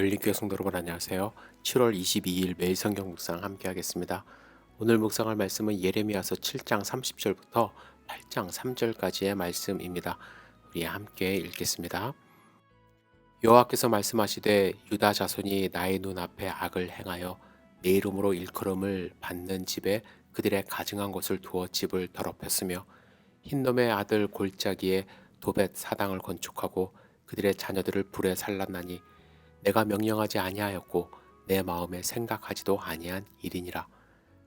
열린교회 성도 여러분 안녕하세요. 7월 22일 매일 성경 묵상 함께 하겠습니다. 오늘 묵상할 말씀은 예레미야서 7장 30절부터 8장 3절까지의 말씀입니다. 우리 함께 읽겠습니다. 여호와께서 말씀하시되 유다 자손이 나의 눈앞에 악을 행하여 내 이름으로 일컬음을 받는 집에 그들의 가증한 것을 두어 집을 더럽혔으며 흰놈의 아들 골짜기에 도벳 사당을 건축하고 그들의 자녀들을 불에 살랐나니 내가 명령하지 아니하였고 내 마음에 생각하지도 아니한 일이니라.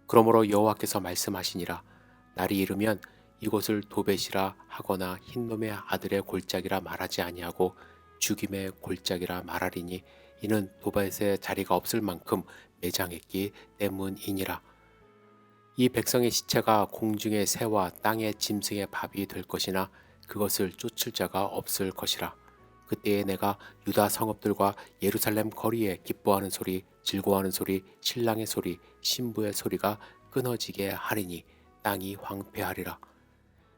그러므로 여호와께서 말씀하시니라. 날이 이르면 이곳을 도벳이라 하거나 흰놈의 아들의 골짜기라 말하지 아니하고 죽임의 골짜기라 말하리니 이는 도벳의 자리가 없을 만큼 매장했기 때문이니라. 이 백성의 시체가 공중의 새와 땅의 짐승의 밥이 될 것이나 그것을 쫓을 자가 없을 것이라. 그때에 내가 유다 성읍들과 예루살렘 거리에 기뻐하는 소리, 즐거워하는 소리, 신랑의 소리, 신부의 소리가 끊어지게 하리니 땅이 황폐하리라.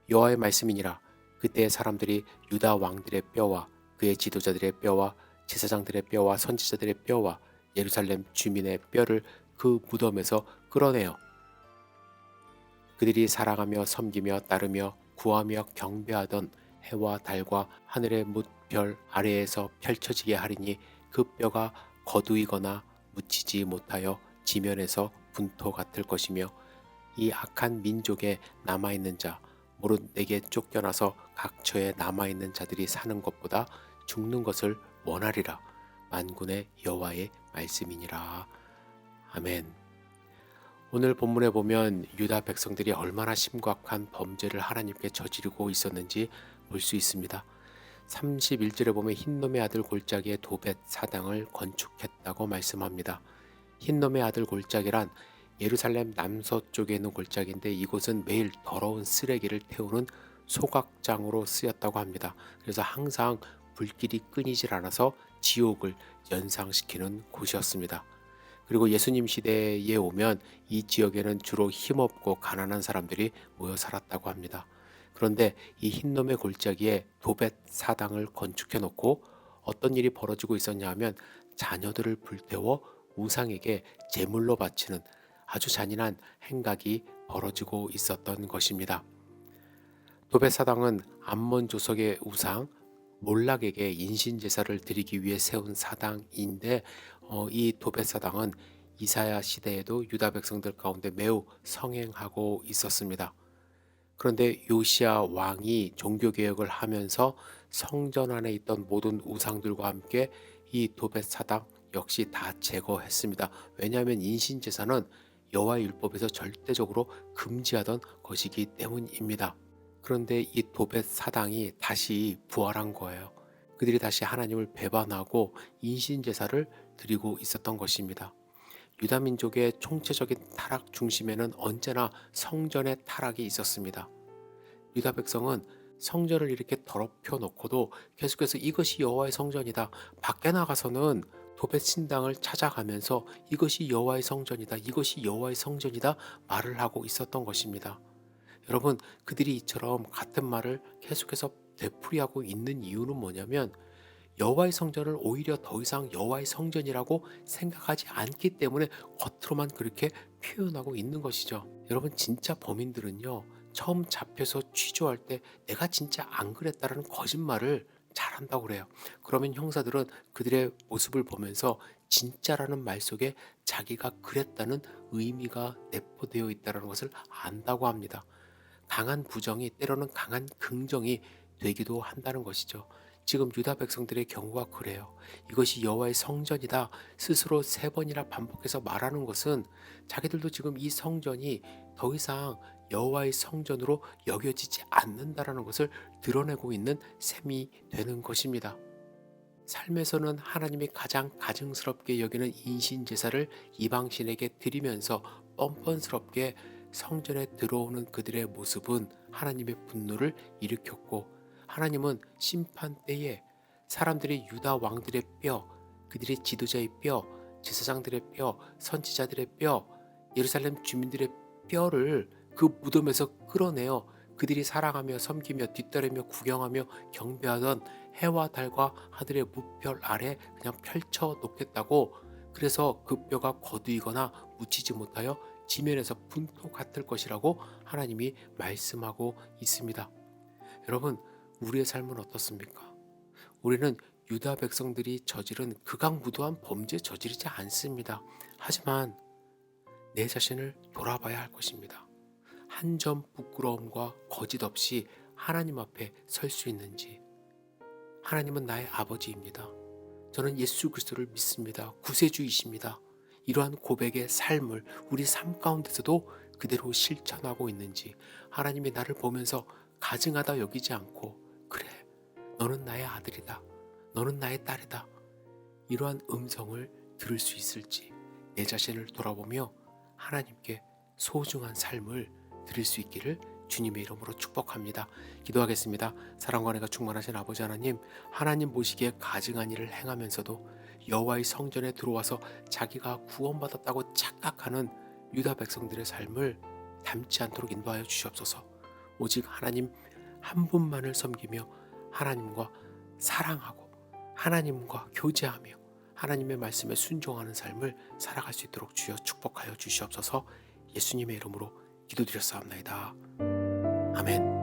여호와의 말씀이니라. 그때의 사람들이 유다 왕들의 뼈와 그의 지도자들의 뼈와 제사장들의 뼈와 선지자들의 뼈와 예루살렘 주민의 뼈를 그 무덤에서 끌어내어 그들이 사랑하며 섬기며 따르며 구하며 경배하던 해와 달과 하늘의 뭇별 아래에서 펼쳐지게 하리니 그 뼈가 거두이거나 묻히지 못하여 지면에서 분토 같을 것이며 이 악한 민족에 남아있는 자 모른 내게 쫓겨나서 각처에 남아있는 자들이 사는 것보다 죽는 것을 원하리라. 만군의 여호와의 말씀이니라. 아멘. 오늘 본문에 보면 유다 백성들이 얼마나 심각한 범죄를 하나님께 저지르고 있었는지 볼 수 있습니다. 31절에 보면 흰놈의 아들 골짜기에 도벳 사당을 건축했다고 말씀합니다. 흰놈의 아들 골짜기란 예루살렘 남서쪽에 있는 골짜기인데 이곳은 매일 더러운 쓰레기를 태우는 소각장으로 쓰였다고 합니다. 그래서 항상 불길이 끊이질 않아서 지옥을 연상시키는 곳이었습니다. 그리고 예수님 시대에 오면 이 지역에는 주로 힘없고 가난한 사람들이 모여 살았다고 합니다. 그런데 이 흰놈의 골짜기에 도벳 사당을 건축해 놓고 어떤 일이 벌어지고 있었냐 하면 자녀들을 불태워 우상에게 제물로 바치는 아주 잔인한 행각이 벌어지고 있었던 것입니다. 도벳 사당은 암몬 조석의 우상 몰락에게 인신제사를 드리기 위해 세운 사당인데 이 도벳 사당은 이사야 시대에도 유다 백성들 가운데 매우 성행하고 있었습니다. 그런데 요시야 왕이 종교개혁을 하면서 성전 안에 있던 모든 우상들과 함께 이 도벳 사당 역시 다 제거했습니다. 왜냐하면 인신제사는 여호와의 율법에서 절대적으로 금지하던 것이기 때문입니다. 그런데 이 도벳 사당이 다시 부활한 거예요. 그들이 다시 하나님을 배반하고 인신제사를 드리고 있었던 것입니다. 유다 민족의 총체적인 타락 중심에는 언제나 성전의 타락이 있었습니다. 유다 백성은 성전을 이렇게 더럽혀 놓고도 계속해서 이것이 여호와의 성전이다. 밖에 나가서는 도벳 신당을 찾아가면서 이것이 여호와의 성전이다. 이것이 여호와의 성전이다. 말을 하고 있었던 것입니다. 여러분, 그들이 이처럼 같은 말을 계속해서 되풀이하고 있는 이유는 뭐냐면 여호와의 성전을 오히려 더 이상 여호와의 성전이라고 생각하지 않기 때문에 겉으로만 그렇게 표현하고 있는 것이죠. 여러분, 진짜 범인들은요, 처음 잡혀서 취조할 때 내가 진짜 안 그랬다라는 거짓말을 잘한다고 그래요. 그러면 형사들은 그들의 모습을 보면서 진짜라는 말 속에 자기가 그랬다는 의미가 내포되어 있다는 것을 안다고 합니다. 강한 부정이 때로는 강한 긍정이 되기도 한다는 것이죠. 지금 유다 백성들의 경우가 그래요. 이것이 여호와의 성전이다 스스로 3번이나 반복해서 말하는 것은 자기들도 지금 이 성전이 더 이상 여호와의 성전으로 여겨지지 않는다라는 것을 드러내고 있는 셈이 되는 것입니다. 삶에서는 하나님이 가장 가증스럽게 여기는 인신제사를 이방신에게 드리면서 뻔뻔스럽게 성전에 들어오는 그들의 모습은 하나님의 분노를 일으켰고 하나님은 심판 때에 사람들이 유다 왕들의 뼈, 그들의 지도자의 뼈, 제사장들의 뼈, 선지자들의 뼈, 예루살렘 주민들의 뼈를 그 무덤에서 끌어내어 그들이 사랑하며 섬기며 뒤따르며 구경하며 경배하던 해와 달과 하늘의 무별 아래 그냥 펼쳐 놓겠다고. 그래서 그 뼈가 거두이거나 묻히지 못하여 지면에서 분토 같을 것이라고 하나님이 말씀하고 있습니다. 여러분, 우리의 삶은 어떻습니까? 우리는 유다 백성들이 저지른 극악무도한 범죄 저지르지 않습니다. 하지만 내 자신을 돌아봐야 할 것입니다. 한 점 부끄러움과 거짓 없이 하나님 앞에 설 수 있는지. 하나님은 나의 아버지입니다. 저는 예수 그리스도를 믿습니다. 구세주이십니다. 이러한 고백의 삶을 우리 삶 가운데서도 그대로 실천하고 있는지, 하나님이 나를 보면서 가증하다 여기지 않고, 그래, 너는 나의 아들이다, 너는 나의 딸이다, 이러한 음성을 들을 수 있을지 내 자신을 돌아보며 하나님께 소중한 삶을 드릴 수 있기를 주님의 이름으로 축복합니다. 기도하겠습니다. 사랑과 은혜가 충만하신 아버지 하나님, 하나님 보시기에 가증한 일을 행하면서도 여호와의 성전에 들어와서 자기가 구원받았다고 착각하는 유다 백성들의 삶을 닮지 않도록 인도하여 주시옵소서. 오직 하나님 한 분만을 섬기며 하나님과 사랑하고 하나님과 교제하며 하나님의 말씀에 순종하는 삶을 살아갈 수 있도록 주여 축복하여 주시옵소서. 예수님의 이름으로 기도드렸사옵나이다. 아멘.